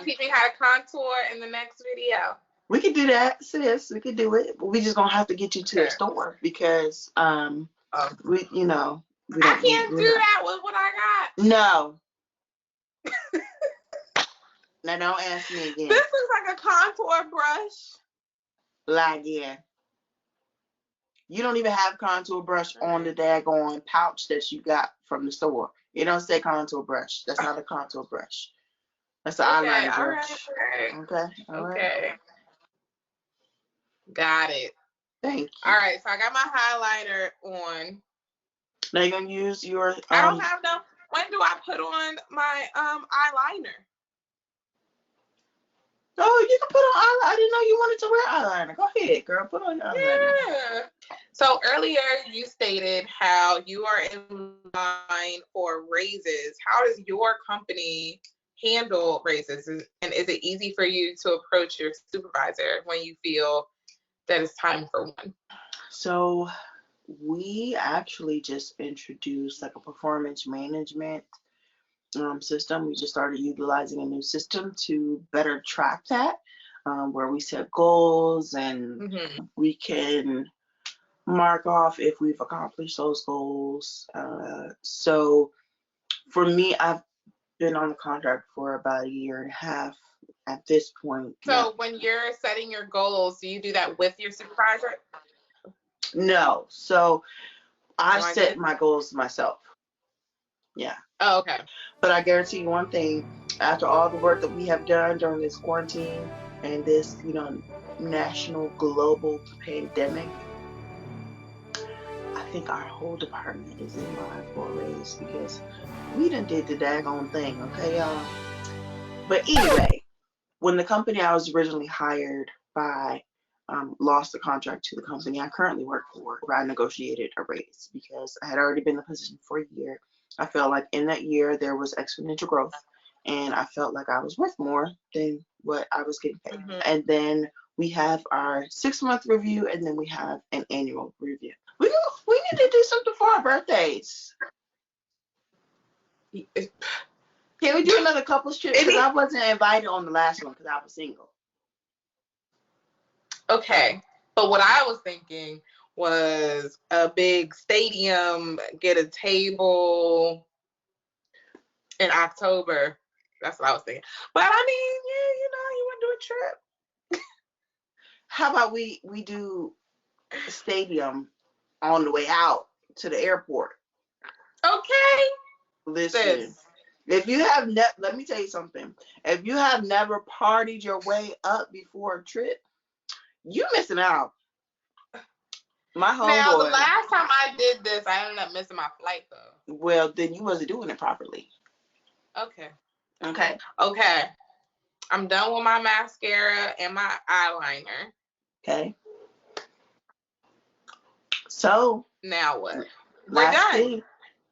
teach me how to contour in the next video. We could do that, sis. We could do it. But we just gonna have to get you to a store because we I can't do that with what I got. No. Now don't ask me again. This is like a contour brush. Lie again. You don't even have contour brush on the daggone pouch that you got from the store. It don't say contour brush. That's not a contour brush. That's an eyeliner brush. Okay. All right. Got it. Thank you. All right. So I got my highlighter on. Now you're gonna use your. I don't have no. When do I put on my eyeliner? Oh, you can put on eyeliner. I didn't know you wanted to wear eyeliner. Go ahead, girl. Put on your eyeliner. Yeah. So earlier you stated how you are in line for raises. How does your company handle raises? And is it easy for you to approach your supervisor when you feel that it's time for one? So we actually just introduced like a performance management system. We just started utilizing a new system to better track that, where we set goals and we can mark off if we've accomplished those goals. So for me, I've been on the contract for about 1.5 years at this point. So when you're setting your goals, do you do that with your supervisor? No. So I set my goals myself. Yeah. Oh, okay. But I guarantee you one thing, after all the work that we have done during this quarantine and this, national global pandemic, I think our whole department is in line for a raise because we done did the daggone thing, okay, y'all? But anyway, when the company I was originally hired by lost the contract to the company I currently work for, I negotiated a raise because I had already been in the position for a year. I felt like in that year there was exponential growth and I felt like I was worth more than what I was getting paid. And then we have our 6-month review and then we have an annual review. We need to do something for our birthdays. Can we do another couples trip? Because I wasn't invited on the last one because I was single. Okay. But what I was thinking was a big stadium, get a table in October. That's what I was thinking. But I mean, yeah, you want to do a trip. How about we do a stadium on the way out to the airport? Okay. Listen, if you have let me tell you something. If you have never partied your way up before a trip, you missing out. My homeboy. Now, the last time I did this, I ended up missing my flight though. Well, then you wasn't doing it properly. Okay. Okay. I'm done with my mascara and my eyeliner. Okay. So now what? We're done.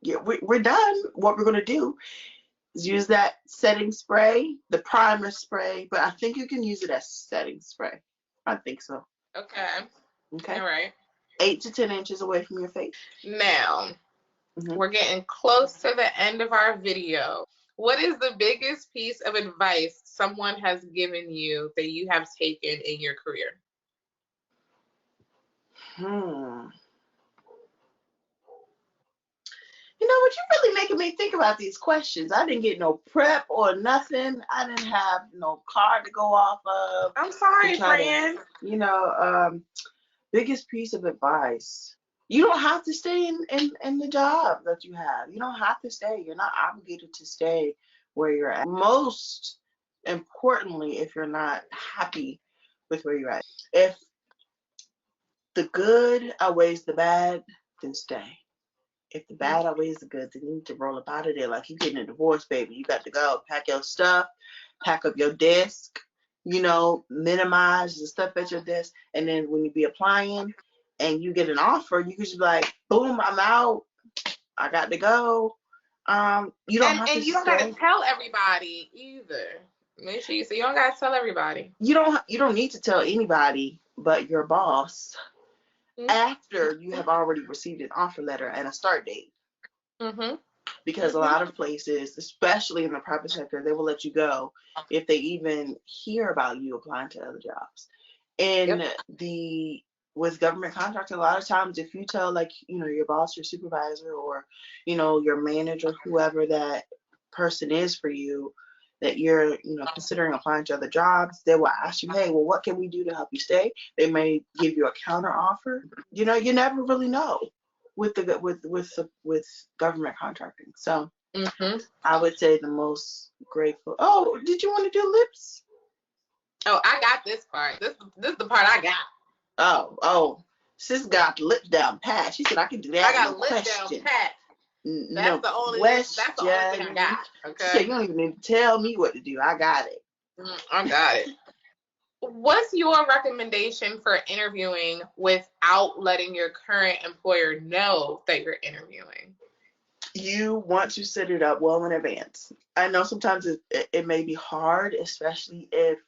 Yeah, we're done. What we're gonna do is use that setting spray, the primer spray, but I think you can use it as setting spray. I think so. Okay. All right. 8 to 10 inches away from your face. Now, we're getting close to the end of our video. What is the biggest piece of advice someone has given you that you have taken in your career? You know what? You're really making me think about these questions. I didn't get no prep or nothing. I didn't have no card to go off of. I'm sorry, friend. Biggest piece of advice. You don't have to stay in the job that you have. You don't have to stay. You're not obligated to stay where you're at. Most importantly, if you're not happy with where you're at. If the good outweighs the bad, then stay. If the bad outweighs the good, then you need to roll up out of there. Like you getting a divorce, baby. You got to go. Pack your stuff, pack up your desk, minimize the stuff at your desk. And then when you be applying and you get an offer, you can just be like, boom, I'm out. I got to go. You don't have to you don't got to tell everybody either. Make sure you don't got to tell everybody. You don't need to tell anybody but your boss after you have already received an offer letter and a start date. Because a lot of places, especially in the private sector, they will let you go if they even hear about you applying to other jobs. With government contracting, a lot of times if you tell your boss, your supervisor, or your manager, whoever that person is for you, that you're considering applying to other jobs, they will ask you, hey, well, what can we do to help you stay? They may give you a counter offer. You never really know with government contracting. So I would say the most grateful. Oh, did you want to do lips? Oh, I got this part. This is the part I got. Oh, sis got the lips down pat. She said I can do that. I got lips down pat. That's the only thing I got. Okay. She said you don't even need to tell me what to do. I got it. I got it. What's your recommendation for interviewing without letting your current employer know that you're interviewing? You want to set it up well in advance. I know sometimes it may be hard, especially if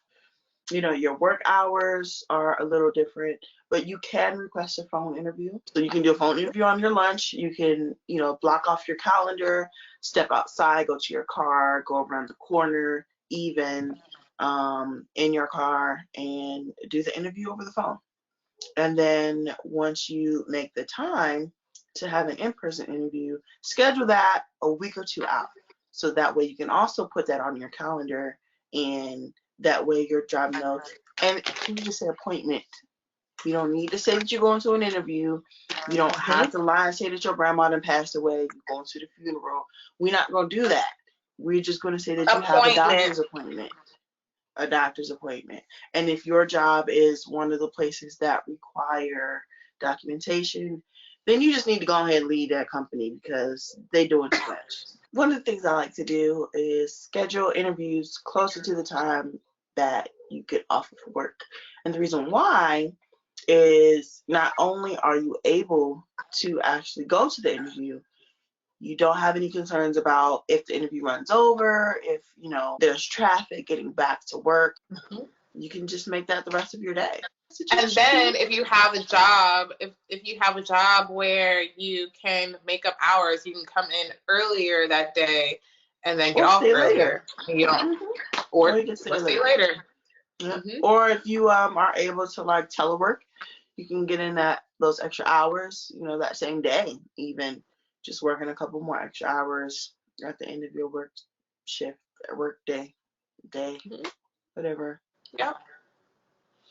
your work hours are a little different, but you can request a phone interview. So you can do a phone interview on your lunch. You can, block off your calendar, step outside, go to your car, go around the corner, even in your car, and do the interview over the phone. And then once you make the time to have an in-person interview, schedule that a week or two out. So that way you can also put that on your calendar, and that way your job knows. And you just say appointment. You don't need to say that you're going to an interview. You don't have to lie and say that your grandma done passed away. You're going to the funeral. We're not going to do that. We're just going to say that you have a doctor's appointment. A doctor's appointment. And if your job is one of the places that require documentation, then you just need to go ahead and leave that company because they're doing too much. One of the things I like to do is schedule interviews closer to the time that you get off of work. And the reason why is not only are you able to actually go to the interview, you don't have any concerns about if the interview runs over, if there's traffic getting back to work. You can just make that the rest of your day. And then if you have a job, if you have a job where you can make up hours, you can come in earlier that day and then get off earlier. You don't, or you can stay later. Or if you are able to telework, you can get in those extra hours, that same day, even just working a couple more extra hours at the end of your work shift, work day, whatever. Yeah.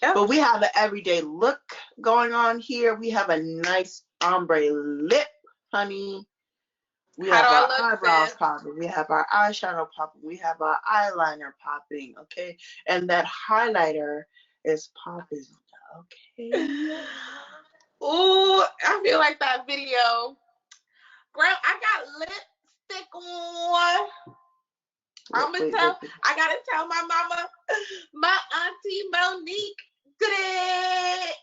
But we have an everyday look going on here. We have a nice ombre lip, honey. We have our eyebrows popping. We have our eyeshadow popping. We have our eyeliner popping, okay? And that highlighter is popping, okay? Ooh, I feel like that video. Girl, I got lipstick on. I gotta tell my mama, my auntie Monique today.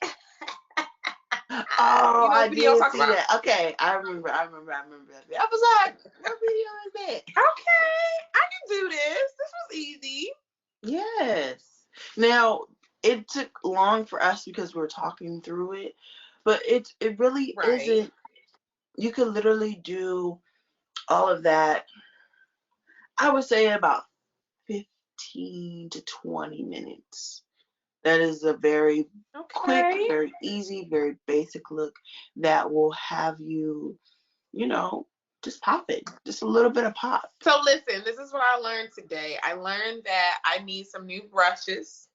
Oh, I did see that. Okay, I remember that. I was like, what video is that? Okay, I can do this. This was easy. Yes. Now, it took long for us because we were talking through it, but it really isn't. You could literally do all of that, I would say, about 15 to 20 minutes. That is a very quick, very easy, very basic look that will have you, just pop it. Just a little bit of pop. So listen, this is what I learned today. I learned that I need some new brushes.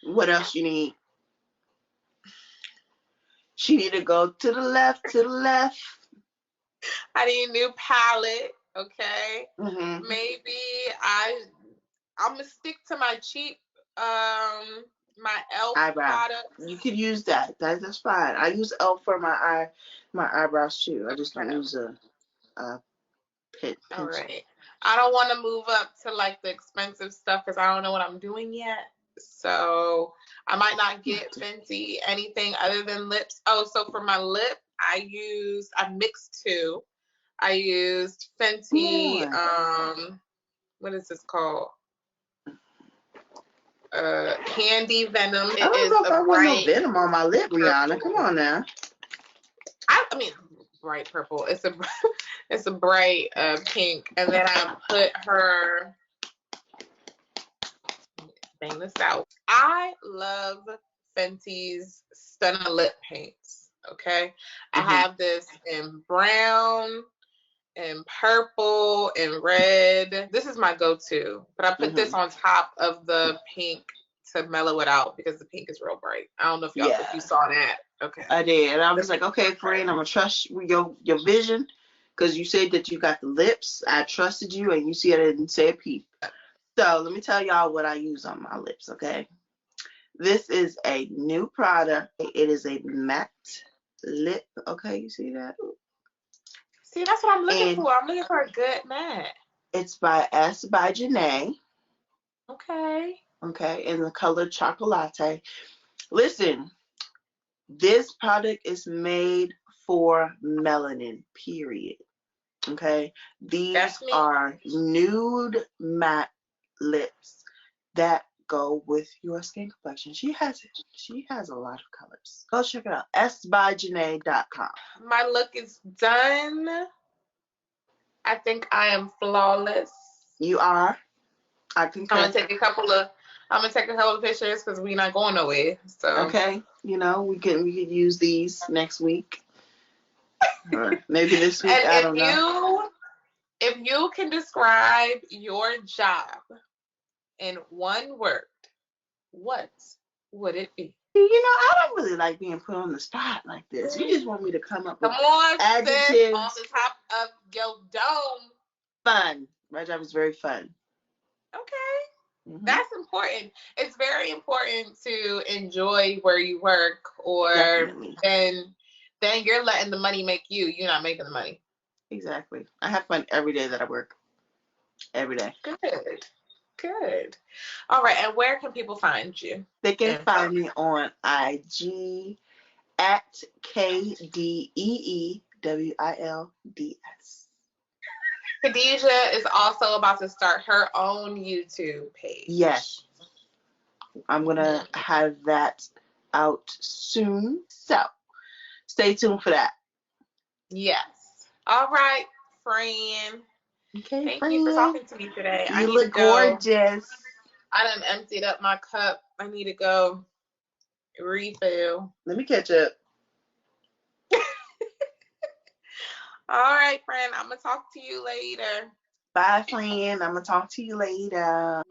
What else you need? She need to go to the left, to the left. I need a new palette. Okay. Mm-hmm. Maybe I'm gonna stick to my cheap my elf Eyebrow. products. You could use that. That's fine. I use elf for my eyebrows too. I just don't use a pencil. All right. I don't want to move up to like the expensive stuff because I don't know what I'm doing yet. So I might not get Fenty anything other than lips. Oh, so for my lip, I mixed two. I used Fenty, what is this called? Candy Venom. I don't know if I want no venom on my lip, Rihanna. Come on now. I mean, bright purple. It's a bright pink, and then I put her. Bang this out. I love Fenty's Stunner lip paints. Okay, I have this in brown, and purple, and red. This is my go-to, but I put this on top of the pink to mellow it out because the pink is real bright. I don't know if if you saw that. Okay. I did, and I was like, okay, friend, I'm gonna trust your vision because you said that you got the lips. I trusted you, and you see I didn't say a peep. So let me tell y'all what I use on my lips. Okay, this is a new product. It is a matte lip. Okay, you see that? See, that's what I'm looking for. I'm looking for a good matte. It's by Janae. Okay. Okay, in the color Chocolate. Listen, this product is made for melanin, period. Okay, these are nude matte lips that go with your skin complexion. She has a lot of colors. Go check it out. sbyjanae.com. My look is done. I think I am flawless. You are. I concur. I'm gonna take a couple of pictures because we're not going nowhere. So okay, we could use these next week. Or maybe this week. And I don't know. If you can describe your job in one word, what would it be? I don't really like being put on the spot like this. You just want me to come up with adjectives. Sis, on the top of your dome. Fun. My job is very fun. Okay. That's important. It's very important to enjoy where you work, or then you're letting the money make you. You're not making the money. Exactly. I have fun every day that I work. Every day. Good. All right. And where can people find you? They can find me on IG at KDEEWILDS. Kadijah is also about to start her own YouTube page. Yes. I'm going to have that out soon. So stay tuned for that. Yes. All right, friend. Okay, Thank you for talking to me today. You look gorgeous. I done emptied up my cup. I need to go refill. Let me catch up. All right, friend. I'm going to talk to you later. Bye, friend. I'm going to talk to you later.